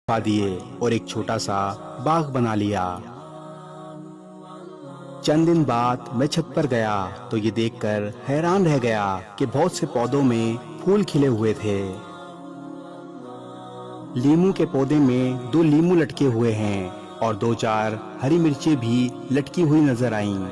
पा दिए और एक छोटा सा बाग बना लिया। चंद दिन बाद मैं छत पर गया तो ये देखकर हैरान रह गया कि बहुत से पौधों में फूल खिले हुए थे। लीमू के पौधे में 2 लीमू लटके हुए हैं और 2-4 हरी मिर्चें भी लटकी हुई नजर आईं।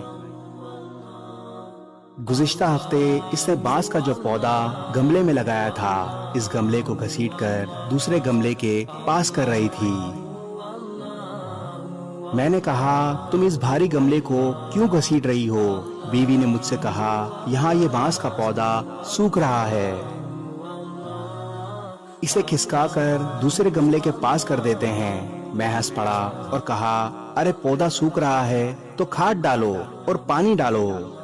गुज़िश्ता हफ्ते इसने बांस का जो पौधा गमले में लगाया था, इस गमले को घसीटकर दूसरे गमले के पास कर रही थी। मैंने कहा, तुम इस भारी गमले को क्यों घसीट रही हो? बीवी ने मुझसे कहा, यहाँ ये बांस का पौधा सूख रहा है, इसे खिसकाकर दूसरे गमले के पास कर देते हैं। मैं हंस पड़ा और कहा, अरे पौधा सूख रहा है तो खाद डालो और पानी डालो,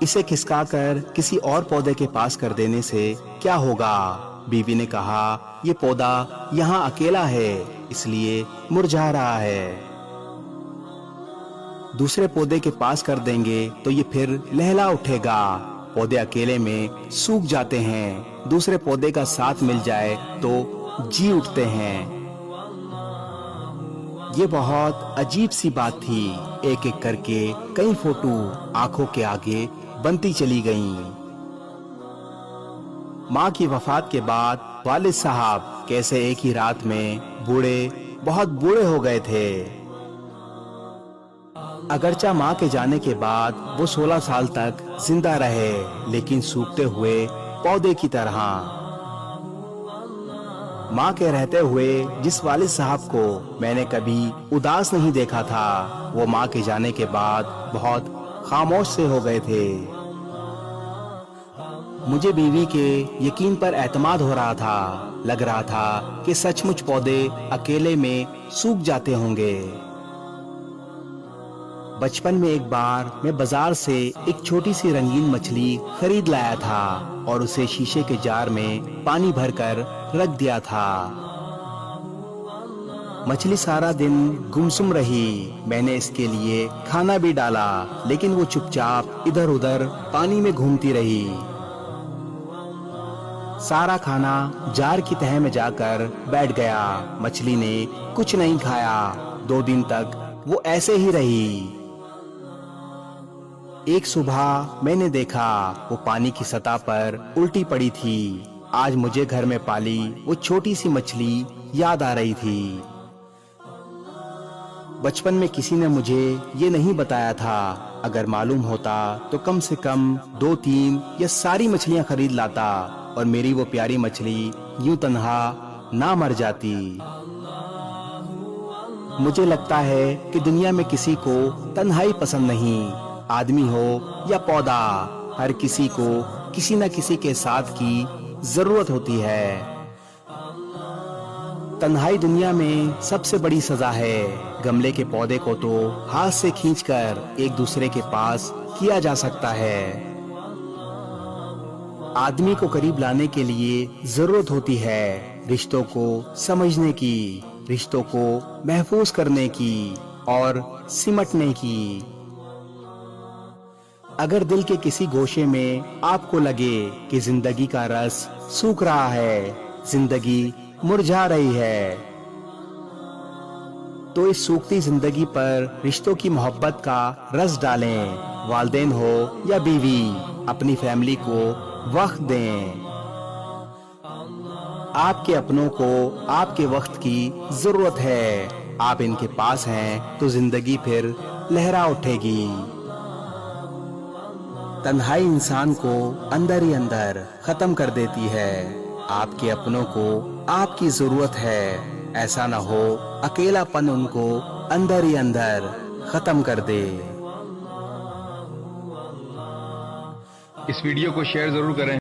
इसे खिसकाकर किसी और पौधे के पास कर देने से क्या होगा? बीवी ने कहा, ये पौधा यहाँ अकेला है, इसलिए मुरझा रहा है। दूसरे पौधे के पास कर देंगे तो ये फिर लहला उठेगा। पौधे अकेले में सूख जाते हैं, दूसरे पौधे का साथ मिल जाए तो जी उठते हैं। ये बहुत अजीब सी बात थी। एक एक करके कई फोटो आंखों के आगे बनती चली गईं। माँ की वफात के बाद वालिद साहब कैसे एक ही रात में बहुत बूढ़े हो गए थे। अगरचा माँ के जाने के बाद वो 16 साल तक जिंदा रहे, लेकिन सूखते हुए पौधे की तरह। माँ के रहते हुए जिस वालिद साहब को मैंने कभी उदास नहीं देखा था, वो माँ के जाने के बाद बहुत खामोश से हो गए थे। मुझे बीवी के यकीन पर एतमाद हो रहा था। लग रहा था कि सचमुच पौधे अकेले में सूख जाते होंगे। बचपन में एक बार मैं बाजार से एक छोटी सी रंगीन मछली खरीद लाया था और उसे शीशे के जार में पानी भरकर रख दिया था। मछली सारा दिन गुमसुम रही। मैंने इसके लिए खाना भी डाला, लेकिन वो चुपचाप इधर उधर पानी में घूमती रही। सारा खाना जार की तह में जाकर बैठ गया। मछली ने कुछ नहीं खाया। 2 दिन तक वो ऐसे ही रही। एक सुबह मैंने देखा वो पानी की सतह पर उल्टी पड़ी थी। आज मुझे घर में पाली वो छोटी सी मछली याद आ रही थी। बचपन में किसी ने मुझे ये नहीं बताया था। अगर मालूम होता तो कम से कम 2-3 या सारी मछलियां खरीद लाता और मेरी वो प्यारी मछली यूं तन्हा ना मर जाती। मुझे लगता है कि दुनिया में किसी को तन्हाई पसंद नहीं। आदमी हो या पौधा, हर किसी को किसी न किसी के साथ की जरूरत होती है। तन्हाई दुनिया में सबसे बड़ी सजा है। गमले के पौधे को तो हाथ से खींचकर एक दूसरे के पास किया जा सकता है। आदमी को करीब लाने के लिए जरूरत होती है रिश्तों को समझने की, रिश्तों को महफूज करने की और सिमटने की। अगर दिल के किसी गोशे में आपको लगे कि जिंदगी का रस सूख रहा है, जिंदगी मुरझा रही है, तो इस सूखती जिंदगी पर रिश्तों की मोहब्बत का रस डालें। वालिदैन हो या बीवी, अपनी फैमिली को वक्त दें। आपके अपनों को आपके वक्त की जरूरत है। आप इनके पास हैं तो जिंदगी फिर लहरा उठेगी। तन्हाई इंसान को अंदर ही अंदर खत्म कर देती है। आपके अपनों को आपकी जरूरत है। ऐसा ना हो अकेलापन उनको अंदर ही अंदर खत्म कर दे। इस वीडियो को शेयर जरूर करें।